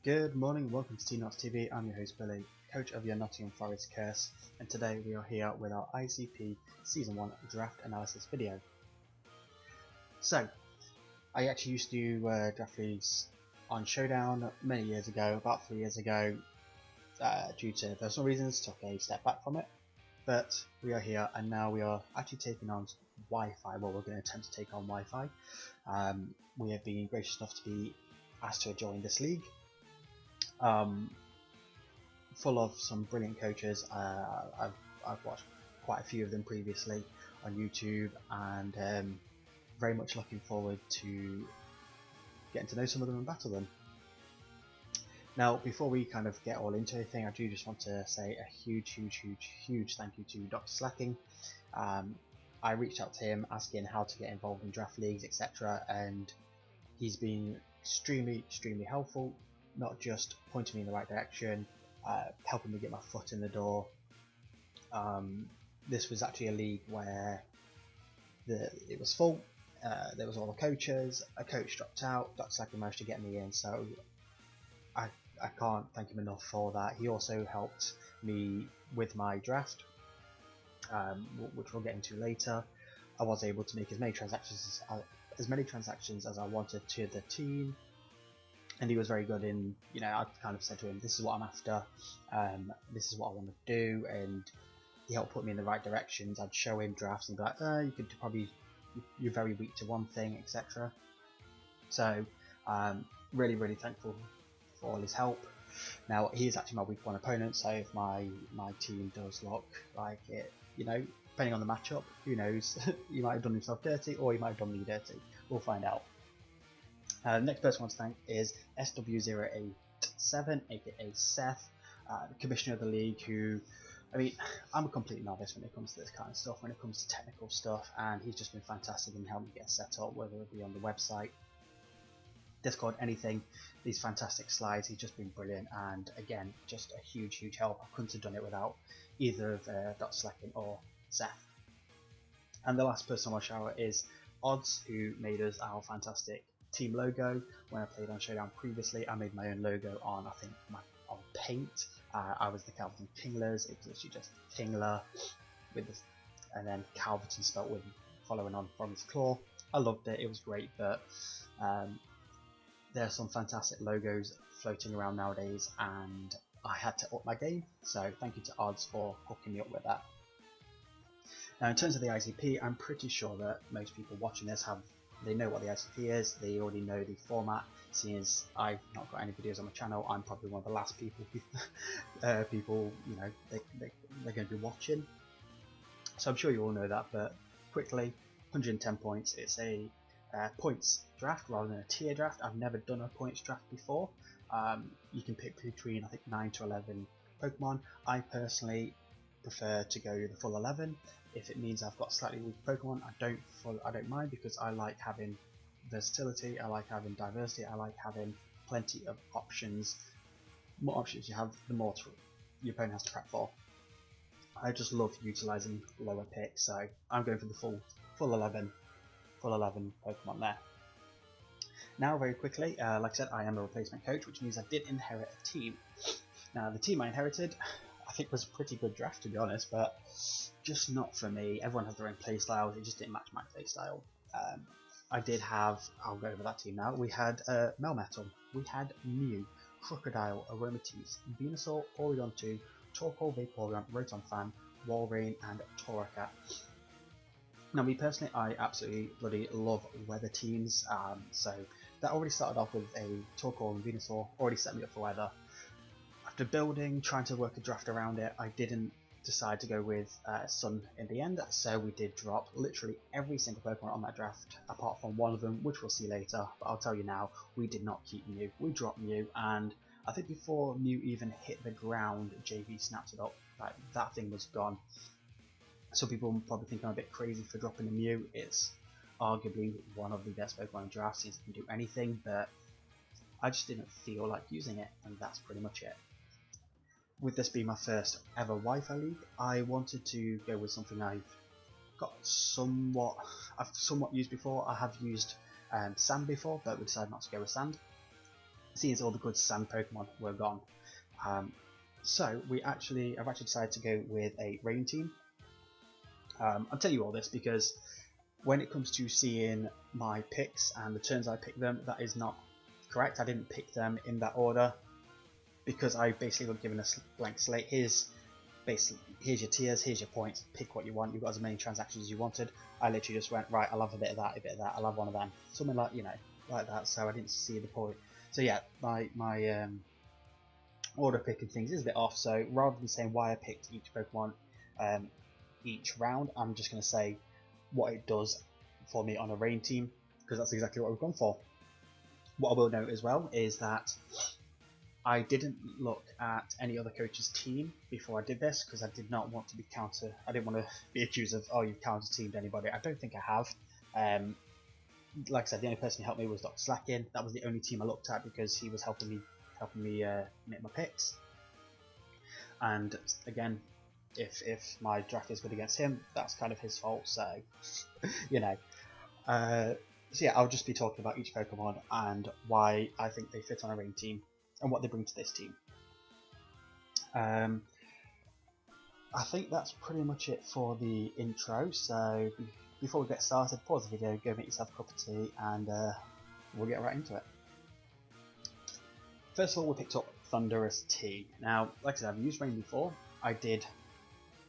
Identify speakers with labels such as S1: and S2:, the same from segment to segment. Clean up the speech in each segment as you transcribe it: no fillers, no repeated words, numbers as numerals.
S1: Good morning, welcome to T-Nots TV. I'm your host Billy, coach of your Nottingham Forest Curse, and today we are here with our ICP Season 1 draft analysis video. So, I actually used to do draft leagues on Showdown many years ago, about 3 years ago. Due to personal reasons, took a step back from it. But we are here, and now we are actually taking on Wi-Fi. Well, we're going to attempt to take on Wi-Fi. We have been gracious enough to be asked to join this league. Full of some brilliant coaches. I've watched quite a few of them previously on YouTube, and very much looking forward to getting to know some of them and battle them. Now, before we kind of get all into anything, I do just want to say a huge thank you to Dr. Slacking. I reached out to him asking how to get involved in draft leagues, etc., and he's been extremely helpful. Not just pointing me in the right direction, helping me get my foot in the door. This was actually a league where it was full. There was all the coaches. A coach dropped out. Dr. Slacking managed to get me in, so I can't thank him enough for that. He also helped me with my draft, which we'll get into later. I was able to make as many transactions as I wanted to the team. And he was very good in, I kind of said to him, this is what I'm after, this is what I want to do, and he helped put me in the right directions. I'd show him drafts and be like, you could probably, you're very weak to one thing, etc. So, really thankful for all his help. Now, he is actually my week 1 opponent, so if my team does look like it, depending on the matchup, who knows, he might have done himself dirty, or he might have done me dirty. We'll find out. Next person I want to thank is SW087, aka Seth, the commissioner of the league, who, I'm a complete novice when it comes to this kind of stuff, when it comes to technical stuff, and he's just been fantastic in helping me get set up, whether it be on the website, Discord, anything. These fantastic slides, he's just been brilliant, and again, just a huge help. I couldn't have done it without either of Dr. Slacking or Seth. And the last person I want to shout out is Odds, who made us our fantastic team logo. When I played on Showdown previously, I made my own logo on, I think, on paint. I was the Calverton Tinglers. It was literally just Tingler with this, and then Calverton spelt with following on from his claw. I loved it. It was great, but there are some fantastic logos floating around nowadays, and I had to up my game. So thank you to Odds for hooking me up with that. Now, in terms of the ICP, I'm pretty sure that most people watching this they know what the ICP is. They already know the format. Seeing as I've not got any videos on my channel, I'm probably one of the last people they're going to be watching. So I'm sure you all know that, but quickly, 110 points. It's a points draft rather than a tier draft. I've never done a points draft before. You can pick between, I think, 9 to 11 Pokemon. I personally prefer to go the full 11. If it means I've got slightly weak Pokemon, I don't mind, because I like having versatility, I like having diversity, I like having plenty of options. The more options you have, the more your opponent has to prep for. I just love utilising lower picks, so I'm going for the full 11 Pokemon there. Now, very quickly, like I said, I am a replacement coach, which means I did inherit a team. Now, the team I inherited, I think, was a pretty good draft, to be honest, but just not for me. Everyone has their own playstyles. It just didn't match my playstyle. I did have, I'll go over that team now. We had Melmetal, we had Mew, Crocodile, Aromatisse, Venusaur, Oregon2, Torkoal, Vaporeon, Rotom Fan, Walrein, and Torracat. Now, me personally, I absolutely bloody love weather teams, so that already started off with a Torkoal and Venusaur, already set me up for weather. After building, trying to work a draft around it, I didn't decide to go with Sun in the end, so we did drop literally every single Pokemon on that draft, apart from one of them, which we'll see later, but I'll tell you now, we did not keep Mew. We dropped Mew, and I think before Mew even hit the ground, JV snapped it up. Like, that thing was gone. Some people probably think I'm a bit crazy for dropping a Mew. It's arguably one of the best Pokemon in drafts, since it can do anything, but I just didn't feel like using it, and that's pretty much it. With this being my first ever Wi-Fi league, I wanted to go with something I've somewhat used before. I have used sand before, but we decided not to go with sand. seeing as all the good sand Pokemon were gone. So I've actually decided to go with a rain team. I'll tell you all this because when it comes to seeing my picks and the turns I picked them, that is not correct. I didn't pick them in that order because I basically got given a blank slate. Here's your tiers, here's your points, pick what you want. You've got as many transactions as you wanted. I literally just went, right, I'll have a bit of that, a bit of that, I'll have one of them. Something like, like that, so I didn't see the point. So yeah, my order picking things is a bit off, so rather than saying why I picked each Pokemon each round, I'm just going to say what it does for me on a rain team, because that's exactly what we've gone for. What I will note as well is that I didn't look at any other coach's team before I did this, because I did not want to be I didn't want to be accused of, oh, you've counter-teamed anybody. I don't think I have. Like I said, the only person who helped me was Dr. Slackin. That was the only team I looked at because he was helping me make my picks. And again, if my draft is good against him, that's kind of his fault. So, So yeah, I'll just be talking about each Pokemon and why I think they fit on a rain team and what they bring to this team. I think that's pretty much it for the intro. So before we get started, pause the video, go make yourself a cup of tea, and we'll get right into it. First of all, we picked up Thundurus T. Now, like I said, I've used Rain before. I did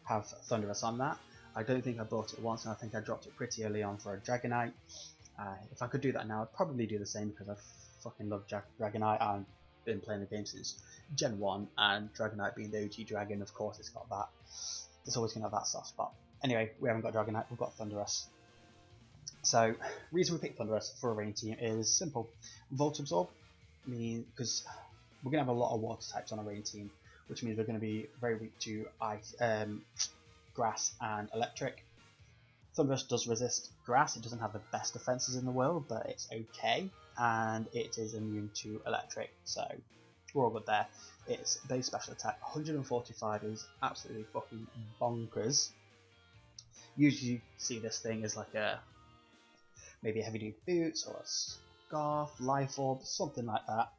S1: have Thundurus on that. I don't think I bought it once, and I think I dropped it pretty early on for a Dragonite. If I could do that now, I'd probably do the same because I fucking love Dragonite. I've been playing the game since Gen 1, and Dragonite being the OG dragon, of course, it's got that. It's always going to have that soft spot. Anyway, we haven't got Dragonite, we've got Thundurus. So, reason we picked Thundurus for a rain team is simple. Volt Absorb, because we're going to have a lot of water types on a rain team, which means we're going to be very weak to ice, grass and electric. Thundurus does resist grass. It doesn't have the best defenses in the world, but it's okay, and it is immune to electric, so we're all good there. Its base special attack 145 is absolutely fucking bonkers. Usually you see this thing as like maybe a heavy duty boots or a scarf, life orb, something like that.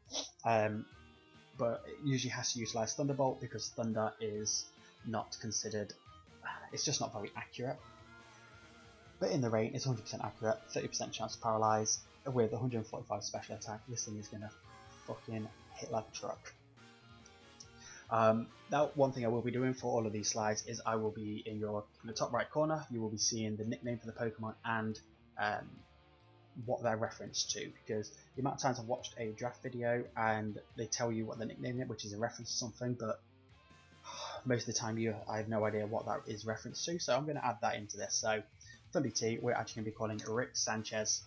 S1: But it usually has to utilize Thunderbolt because Thunder is not considered, it's just not very accurate. But in the rain, it's 100% accurate, 30% chance to paralyze. With 145 special attack, this thing is gonna fucking hit like a truck. Now, one thing I will be doing for all of these slides is I will be in the top right corner. You will be seeing the nickname for the Pokemon and what they're referenced to, because the amount of times I've watched a draft video and they tell you what the nickname is, which is a reference to something, but most of the time I have no idea what that is referenced to, so I'm going to add that into this. So Thundy T, we're actually going to be calling Rick Sanchez.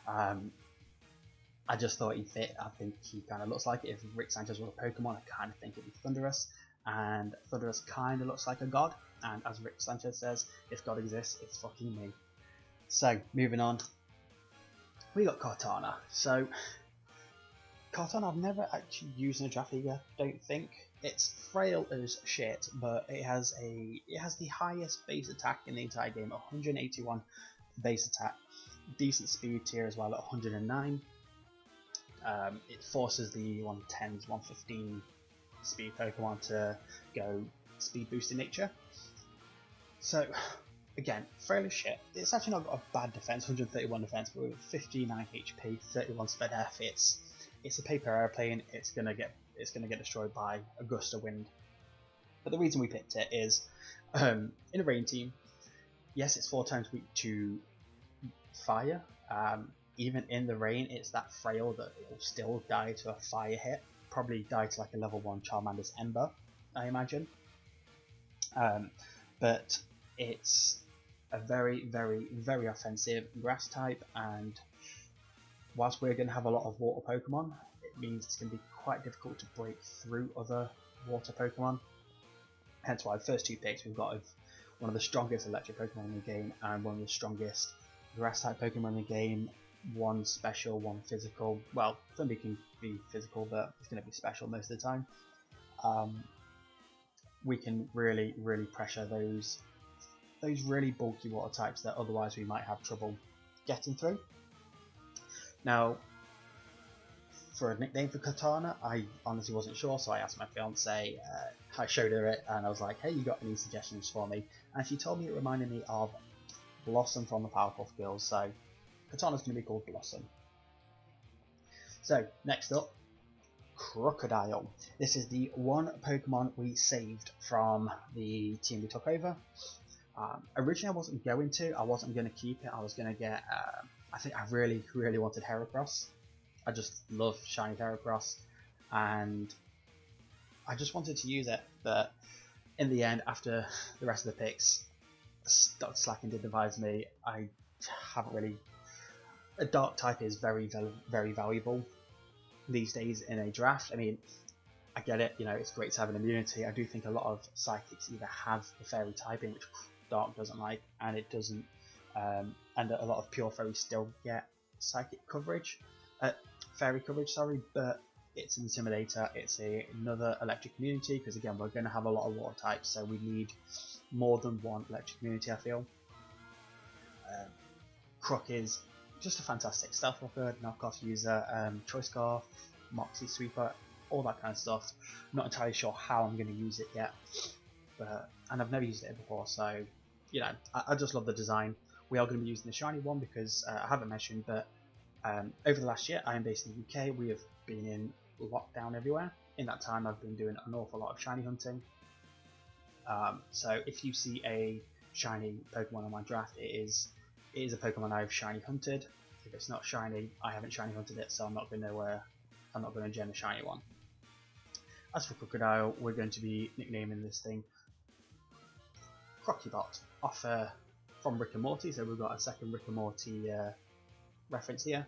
S1: I just thought he fit. I think he kind of looks like it. If Rick Sanchez was a Pokemon, I kind of think it'd be Thundurus, and Thundurus kind of looks like a god, and as Rick Sanchez says, if God exists, it's fucking me. So, moving on, we got Cortana. So, Cortana I've never actually used in a draft league, don't think. It's frail as shit, but it has the highest base attack in the entire game, 181 base attack, decent speed tier as well at 109. It forces the 110s, 115 speed Pokemon to go speed boost in nature. So, again, frail as shit. It's actually not got a bad defense, 131 defense, but with 59 HP, 31 speed F. It's a paper airplane. It's gonna get destroyed by a gust of wind. But the reason we picked it is, in a rain team, yes, it's 4 times weak to fire. Even in the rain, it's that frail that it will still die to a fire hit. Probably die to like a level 1 Charmander's Ember, I imagine. But it's a very, very, very offensive grass type, and whilst we're going to have a lot of water Pokemon, it means it's going to be quite difficult to break through other water Pokemon. Hence why the first 2 picks we've got one of the strongest electric Pokemon in the game and one of the strongest grass type Pokemon in the game. One special, one physical. Well, Thunder can be physical, but it's going to be special most of the time. We can really, really pressure those really bulky water types that otherwise we might have trouble getting through. Now, for a nickname for Cortana, I honestly wasn't sure, so I asked my fiance. I showed her it, and I was like, "Hey, you got any suggestions for me?" And she told me it reminded me of Blossom from the Powerpuff Girls, so Cortana's going to be called Blossom. So next up, Crocodile. This is the one Pokemon we saved from the team we took over. Originally I wasn't going to keep it. I was going to get, I think I really wanted Heracross. I just love shiny Heracross, and I just wanted to use it, but in the end, after the rest of the picks started slacking, did advise me, I haven't really. A dark type is very valuable these days in a draft. I mean, I get it, it's great to have an immunity. I do think a lot of psychics either have the fairy typing, which dark doesn't like, and it doesn't, and a lot of pure fairies still get psychic coverage, fairy coverage, sorry, but it's an intimidator. It's another electric immunity, because again, we're going to have a lot of water types, so we need more than one electric immunity, I feel. Croc is just a fantastic stealth rocker, knockoff user, choice scarf, moxie sweeper, all that kind of stuff. Not entirely sure how I'm going to use it yet, and I've never used it before, so I just love the design. We are going to be using the shiny one because I haven't mentioned, but over the last year I am based in the UK. We have been in lockdown everywhere. In that time I've been doing an awful lot of shiny hunting. So if you see a shiny Pokemon on my draft, it is a Pokemon I've shiny hunted. If it's not shiny, I haven't shiny hunted it, so I'm not going to gem a shiny one. As for Crocodile, we're going to be nicknaming this thing Crocodile, off from Rick and Morty, so we've got a second Rick and Morty reference here.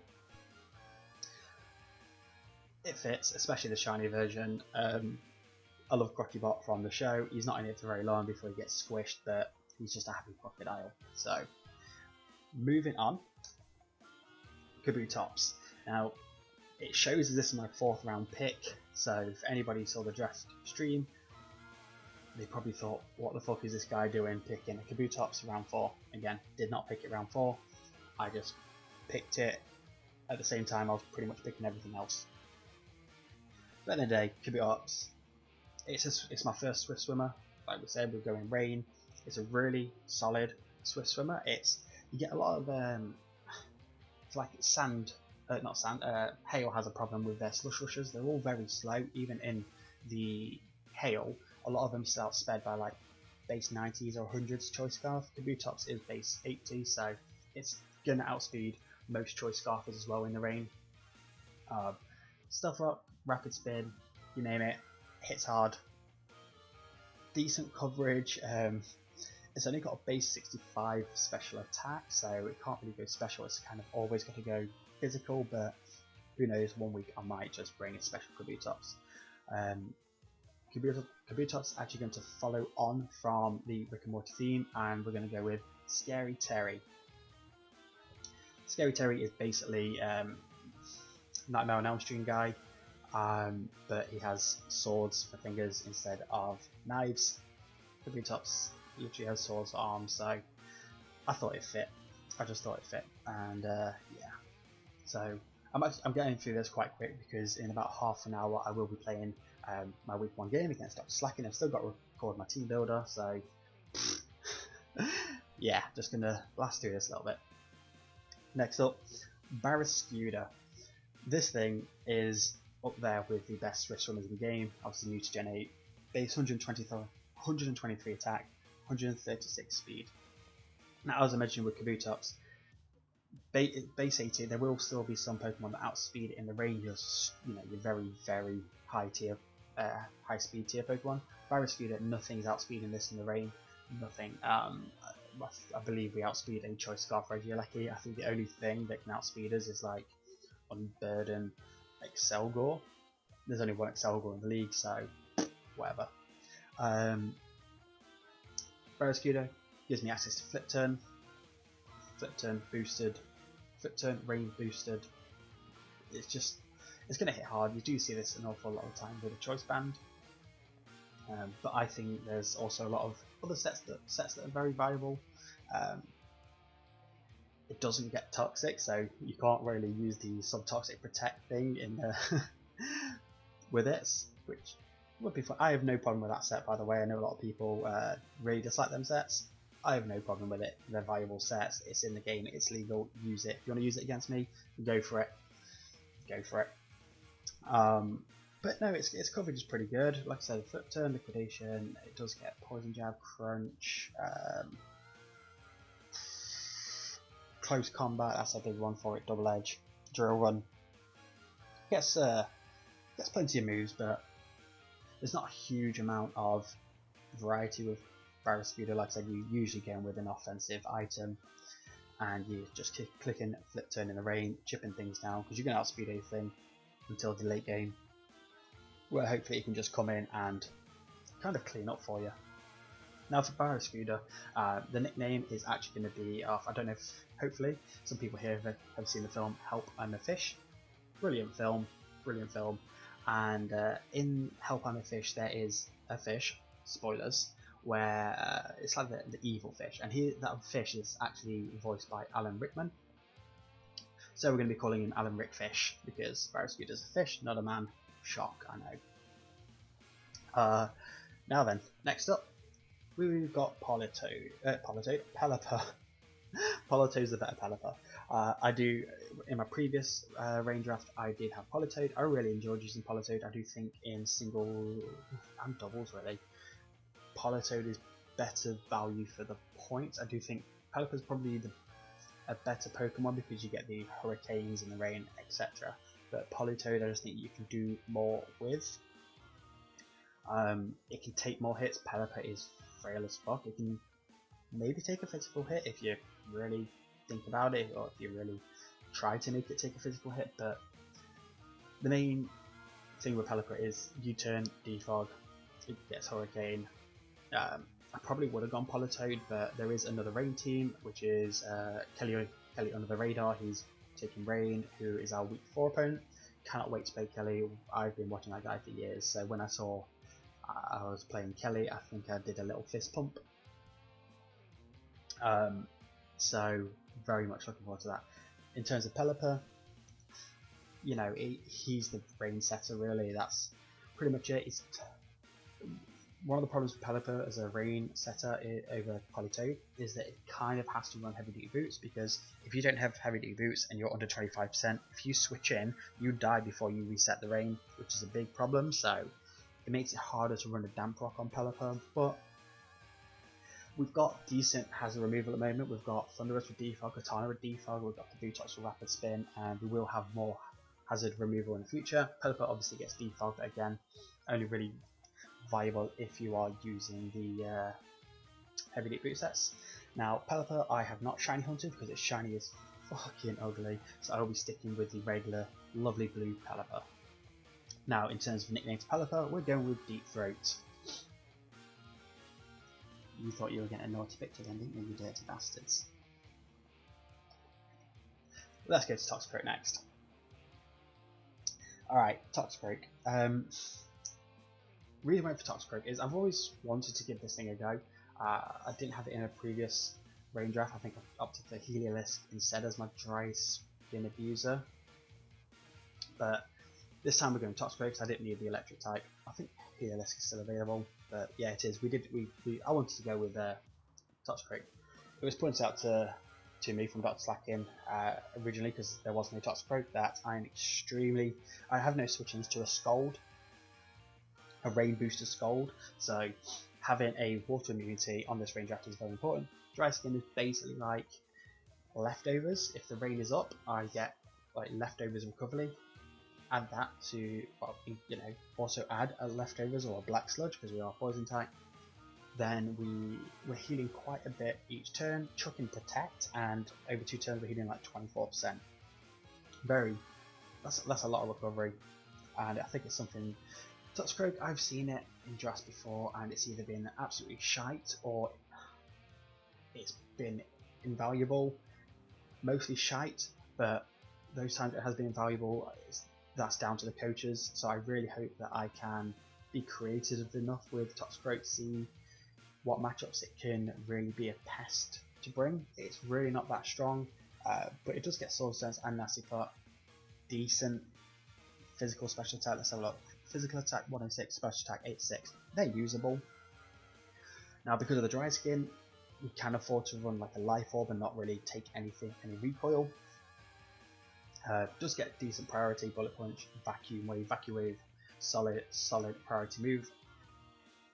S1: It fits, especially the shiny version. I love Crocodile from the show. He's not in it for very long before he gets squished, but he's just a happy crocodile. So, moving on, Kabutops. Now, it shows this is my 4th round pick, so if anybody saw the draft stream, they probably thought, what the fuck is this guy doing picking a Kabutops round 4? Again, did not pick it round 4, I just picked it at the same time I was pretty much picking everything else. But at the end of the day, Kabutops, it's my first Swift Swimmer. Like we said, we're going rain. It's a really solid Swift Swimmer. You get a lot of it's like sand, not sand. Hail has a problem with their slush rushers. They're all very slow. Even in the hail, a lot of them start sped by like base 90s or 100s choice scarf. Kabutops is base 80, so it's gonna outspeed most choice scarfers as well in the rain. Stealth Rock, rapid spin, you name it, hits hard. Decent coverage. It's only got a base 65 special attack, so it can't really go special. It's kind of always got to go physical, but who knows, one week I might just bring a special Kabutops. Kabutops actually going to follow on from the Rick and Morty theme, and we're going to go with Scary Terry. Scary Terry is basically Nightmare on Elm Street guy, but he has swords for fingers instead of knives. Kabutops literally has swords for arms, so I thought it fit. I just thought it fit, and yeah. So I'm getting through this quite quick because in about half an hour I will be playing my week 1 game against Dr. Slacking. I've still got to record my team builder, so yeah, just gonna blast through this a little bit. Next up, Baristuda. This thing is up there with the best Swift Swimmers in the game. Obviously new to Gen 8, base 123 attack, 136 speed. Now, as I mentioned with Kabutops, base 80, there will still be some Pokemon that outspeed in the range of your very high speed tier Pokemon. Baristuda, nothing's outspeeding this in the rain. Nothing. I believe we outspeed a choice scarf Regieleki. I think the only thing that can outspeed us is like Unburden Excelgor. There's only one Excelgor in the league, so whatever. Baristuda gives me access to Flip Turn boosted, Flip Turn, Rain boosted. It's going to hit hard. You do see this an awful lot of time with a Choice Band, but I think there's also a lot of other sets that are very valuable. it doesn't get toxic, so you can't really use the sub-toxic protect thing in with it, which would be fun. I have no problem with that set, by the way. I know a lot of people really dislike them sets. I have no problem with it. They're viable sets. It's in the game. It's legal. Use it. If you want to use it against me, go for it. Go for it. But no, its coverage is pretty good. Like I said, flip turn, liquidation. It does get poison jab, crunch, close combat. That's a big one for it. Double edge, drill run. Gets plenty of moves, but there's not a huge amount of variety with Baristuda. Like I said, you usually go in with an offensive item, and you just clicking flip turn in the rain, chipping things down, because you're going to outspeed anything until the late game, where hopefully you can just come in and kind of clean up for you. Now for Baristuda, the nickname is actually going to be off. I don't know if, hopefully, some people here have seen the film Help, I'm a Fish. Brilliant film, brilliant film. And in Help, I'm a Fish, there is a fish, spoilers, where it's like the evil fish, and that fish is actually voiced by Alan Rickman. So we're going to be calling him Alan Rickfish, because Baristuda is a fish, not a man. Shock, I know. Now then, next up, we've got Pelipper. Politoad's the better Pelipper. I do, in my previous rain draft, I did have Politoad. I really enjoyed using Politoad. I do think in single and doubles, really, Politoad is better value for the points. I do think Pelipper's probably a better Pokemon because you get the hurricanes and the rain, etc. But Politoad, I just think you can do more with. It can take more hits. Pelipper is frail as fuck. It can maybe take a physical hit if you really think about it, or if you really try to make it take a physical hit. But the main thing with Pelipper is U-turn, defog, it gets hurricane. I probably would have gone Politoad, but there is another rain team, which is Kelly under the radar. He's taking rain, who is our week 4 opponent. Cannot wait to play Kelly. I've been watching that guy for years, so when I saw I was playing Kelly, I think I did a little fist pump. So very much looking forward to that. In terms of Pelipper, you know, he's the rain setter really. That's pretty much it. It's one of the problems with Pelipper as a rain setter over Politoad is that it kind of has to run heavy duty boots, because if you don't have heavy duty boots and you're under 25%, if you switch in, you die before you reset the rain, which is a big problem. So it makes it harder to run a damp rock on Pelipper. But we've got decent hazard removal at the moment. We've got Thunderous with defog, Cortana with defog, we've got Kabutops with rapid spin, and we will have more hazard removal in the future. Pelipper obviously gets defog, but again, only really viable if you are using the heavy duty boot sets. Now Pelipper I have not shiny hunted because its shiny is fucking ugly, so I will be sticking with the regular lovely blue Pelipper. Now in terms of nicknames Pelipper, we're going with Deep Throat. You thought you were getting a naughty picture then, didn't you, you dirty bastards? Let's go to Toxicroak next. Alright, Toxicroak. Reason I went for Toxicroak is I've always wanted to give this thing a go. I didn't have it in a previous rain draft. I think I opted for Helios instead as my dry skin abuser. But this time we're going Toxicroak because I didn't need the electric type. I think Helios is still available, but yeah, it is. I wanted to go with Toxicroak. It was pointed out to me from Dr. Slackin originally, because there was no Toxicroak, that I have no switch-ins to a Scold. A rain booster Scold, so having a water immunity on this rain draft is very important. Dry skin is basically like leftovers. If the rain is up, I get like leftovers recovery. Add that to, well, you know, also add a leftovers or a black sludge because we are poison type. Then we're healing quite a bit each turn, chucking protect, and over 2 turns we're healing like 24%. That's a lot of recovery, and I think it's something. Toxicroak, I've seen it in drafts before, and it's either been absolutely shite or it's been invaluable. Mostly shite, but those times it has been invaluable, that's down to the coaches. So I really hope that I can be creative enough with Toxicroak to see what matchups it can really be a pest to bring. It's really not that strong. but it does get Sword Stance and Nasty Plot. Decent physical special attack. Let's have a look. Physical attack 106, special attack 86. They're usable. Now, because of the dry skin, we can afford to run like a life orb and not really take any recoil. Does get decent priority, bullet punch, vacuum wave, solid priority move,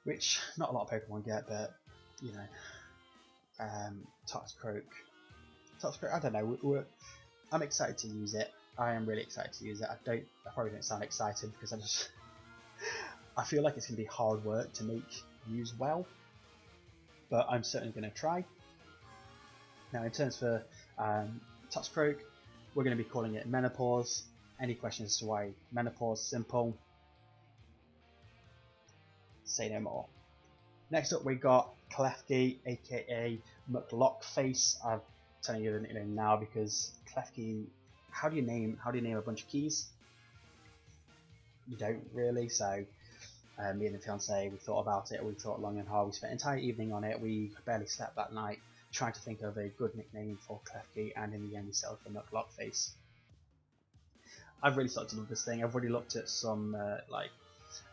S1: which not a lot of Pokemon get, but you know, Toxicroak, I don't know. I'm excited to use it. I am really excited to use it. I probably don't sound excited because I feel like it's going to be hard work to make use well, but I'm certainly going to try. Now, in terms for Toxicroak, we're going to be calling it Menopause. Any questions as to why Menopause? Simple. Say no more. Next up, we got Klefki, aka McLockface. I'm telling you the nickname now because Klefki. How do you name a bunch of keys? You don't really. So me and the fiance, we thought about it. We thought long and hard. We spent an entire evening on it. We barely slept that night, trying to think of a good nickname for Klefki, and in the end we settled for McLockface. I've really started to love this thing. I've already looked at some I've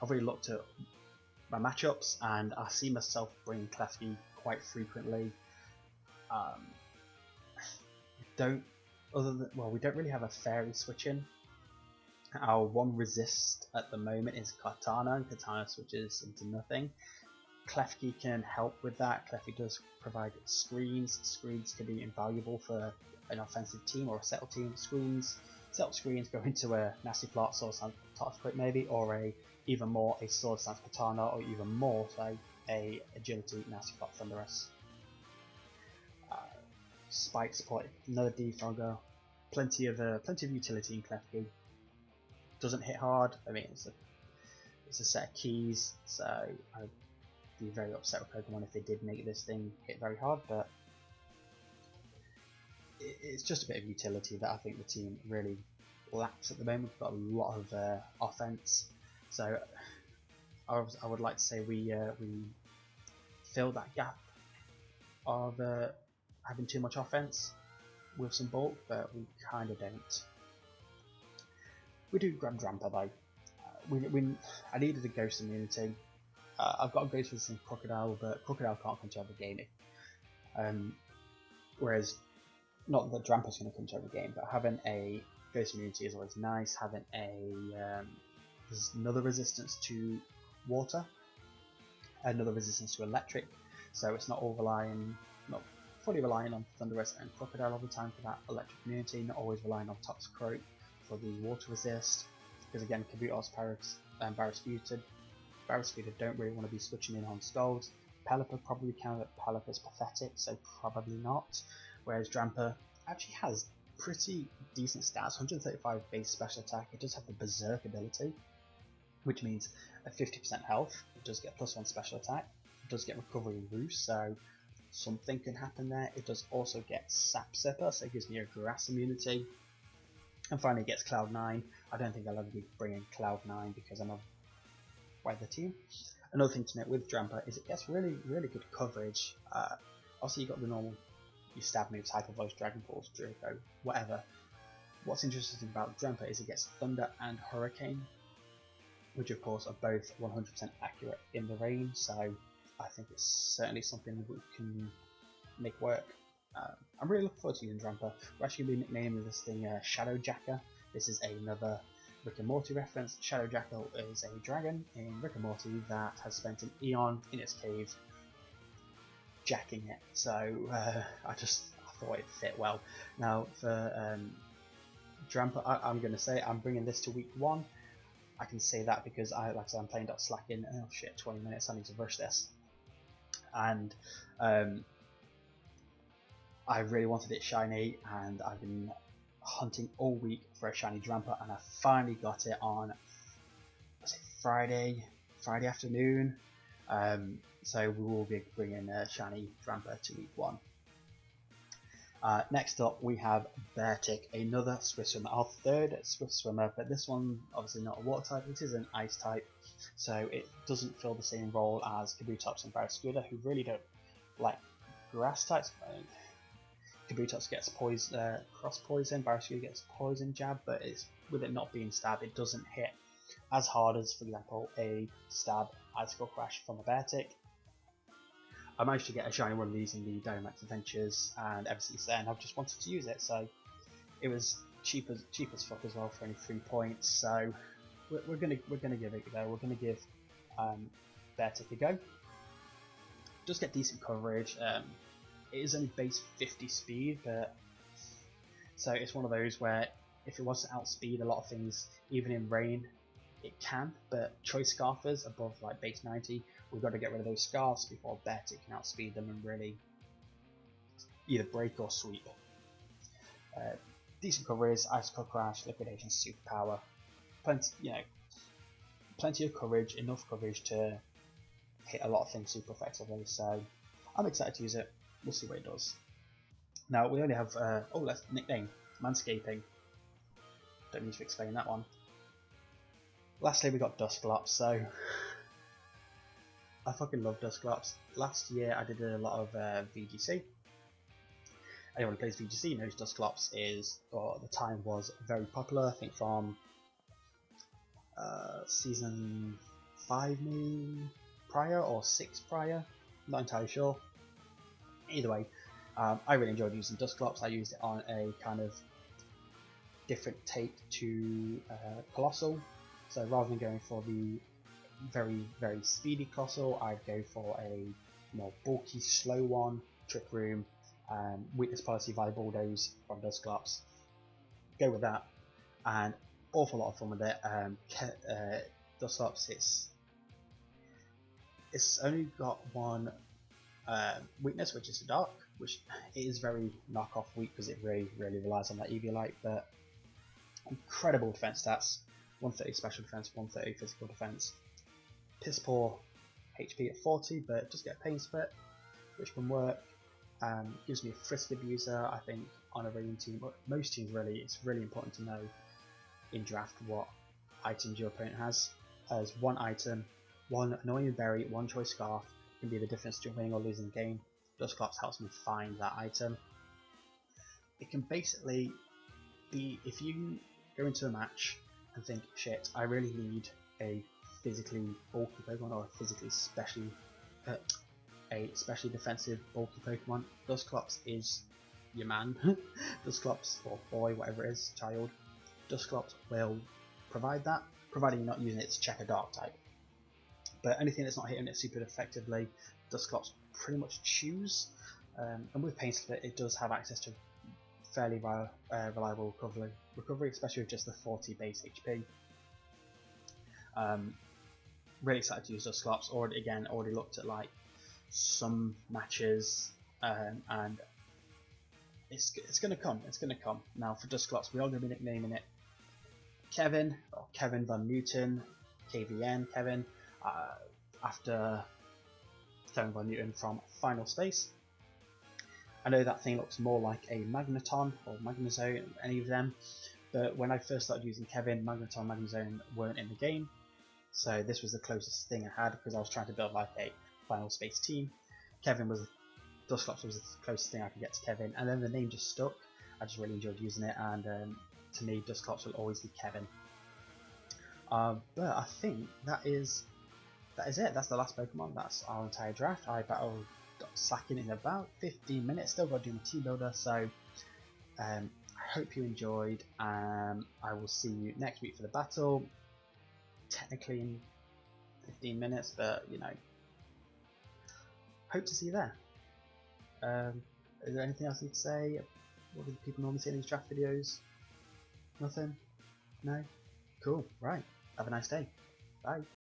S1: already looked at my matchups, and I see myself bringing Klefki quite frequently. We don't really have a fairy switching. Our one resist at the moment is Cortana, and Cortana switches into nothing. Klefki can help with that. Klefki does provide screens. Screens can be invaluable for an offensive team or a settle team. Settle screens go into a Nasty Plot, Sword Stance Toxicroak maybe, or even more a Sword Stance Cortana, or even more say a Agility Nasty Plot Thunderous. Spike support, another defogger, plenty of utility in Klefki. Doesn't hit hard. I mean, it's a set of keys, so I'd be very upset with Pokemon if they did make this thing hit very hard. But it's just a bit of utility that I think the team really lacks at the moment. We've got a lot of offense, so I would like to say we fill that gap of having too much offense with some bulk, but we kind of don't. We do grab Drampa though. I needed a ghost immunity. I've got a ghost resistant Crocodile, but Crocodile can't come to every game. Whereas, not that Drampa's going to come to every game, but having a ghost immunity is always nice. Having there's another resistance to water, another resistance to electric, so it's not fully relying on Thunderous and Crocodile all the time for that electric immunity, not always relying on Toxicroak for the water resist, because again, Kabutops and Baristuda don't really want to be switching in on Skulls. Pelipper probably can, but Pelipper's pathetic, so probably not. Whereas Drampa actually has pretty decent stats, 135 base special attack. It does have the Berserk ability, which means a 50% health. It does get +1 special attack. It does get Recovery and Roost, so something can happen there. It does also get Sap Sipper, so it gives me a Grass immunity. And finally it gets Cloud9. I don't think I'll ever be bringing Cloud9 because I'm a weather team. Another thing to note with Drampa is it gets really good coverage. Obviously you've got the normal, your stab moves, Hyper Voice, Dragon Pulse, Draco, whatever. What's interesting about Drampa is it gets Thunder and Hurricane, which of course are both 100% accurate in the rain, so I think it's certainly something that we can make work. I'm really looking forward to using Drampa. We're actually going to be nicknaming this thing Shadow Jacker. This is another Rick and Morty reference. Shadow Jacker is a dragon in Rick and Morty that has spent an eon in its cave jacking it, so I thought it fit well. Now for Drampa, I'm going to say I'm bringing this to week 1. I can say that because like I said, I'm playing Slack in 20 minutes, I need to rush this, and I really wanted it shiny, and I've been hunting all week for a shiny Drampa, and I finally got it on Friday afternoon. So we will be bringing a shiny Drampa to week 1. Next up we have Beartic, another Swift Swimmer, our third Swift Swimmer, but this one obviously not a water type, it is an ice type, so it doesn't fill the same role as Kabutops and Baristuda, who really don't like grass types. Kabutops gets cross poison, Baristuda gets poison jab, but it's with it not being stab, it doesn't hit as hard as, for example, a stab Icicle Crash from a Beartic. I managed to get a shiny one of these in the Dynamax Adventures, and ever since then I've just wanted to use it. So it was cheap as fuck as well for only 3 points. So we're gonna give it a go. We're gonna give Beartic a go. Just get decent coverage. It is only base 50 speed, but so it's one of those where if it wants to outspeed a lot of things, even in rain, it can. But choice scarfers above like base 90, we've got to get rid of those scarfs before Beartic can outspeed them and really either break or sweep. Decent coverage, Icicle Crash, Liquidation, Superpower, plenty of coverage, enough coverage to hit a lot of things super effectively. So I'm excited to use it. We'll see what it does. Now we only have that's nickname, Manscaping. Don't need to explain that one. Lastly, we got Dusclops. So I fucking love Dusclops. Last year I did a lot of VGC. Anyone who plays VGC knows Dusclops is, or at the time was very popular. I think from season 5 maybe prior or 6 prior. Not entirely sure. Either way, I really enjoyed using Dusclops. I used it on a kind of different take to Colossal. So rather than going for the very speedy Colossal, I'd go for a more bulky, slow one, Trick Room, Weakness Policy via Bulldoze from Dusclops. Go with that, and awful lot of fun with it. Dusclops, it's only got one weakness, which is the Dark, which is very knockoff weak because it really relies on that Eviolite, but incredible defense stats. 130 special defense, 130 physical defense. Piss poor HP at 40, but just get a Pain Split, which can work. Gives me a Frisk Abuser. I think on a raiding team, but most teams really, it's really important to know in draft what items your opponent has. As one item, one Annoying Berry, one Choice Scarf can be the difference between winning or losing the game. Dusclops helps me find that item. It can basically be, if you go into a match and think, shit, I really need a physically bulky Pokemon or a specially defensive bulky Pokemon, Dusclops is your man. Dusclops, or boy, whatever it is, child, Dusclops will provide that, providing you're not using it to check a Dark type. But anything that's not hitting it super effectively, Dusclops pretty much chews. And with Pain Split, it does have access to fairly reliable recovery, especially with just the 40 base HP. Really excited to use Dusclops. Already looked at like some matches, and it's gonna come. It's gonna come. Now for Dusclops, we are gonna be nicknaming it Kevin, or Kevin Van Newton, KVN Kevin, after Kevin Van Newton from Final Space. I know that thing looks more like a Magneton or Magnezone, any of them, but when I first started using Kevin, Magneton and Magnezone weren't in the game, so this was the closest thing I had because I was trying to build like a Final Space team. Dusclops was the closest thing I could get to Kevin, and then the name just stuck. I just really enjoyed using it, and to me, Dusclops will always be Kevin. But I think that is it. That's the last Pokemon. That's our entire draft. I battled Slacking in about 15 minutes. Still got to do my team builder, so I hope you enjoyed. I will see you next week for the battle. Technically in 15 minutes, but you know, hope to see you there. Is there anything else you need to say? What do people normally say in these draft videos? Nothing? No? Cool. Right. Have a nice day. Bye.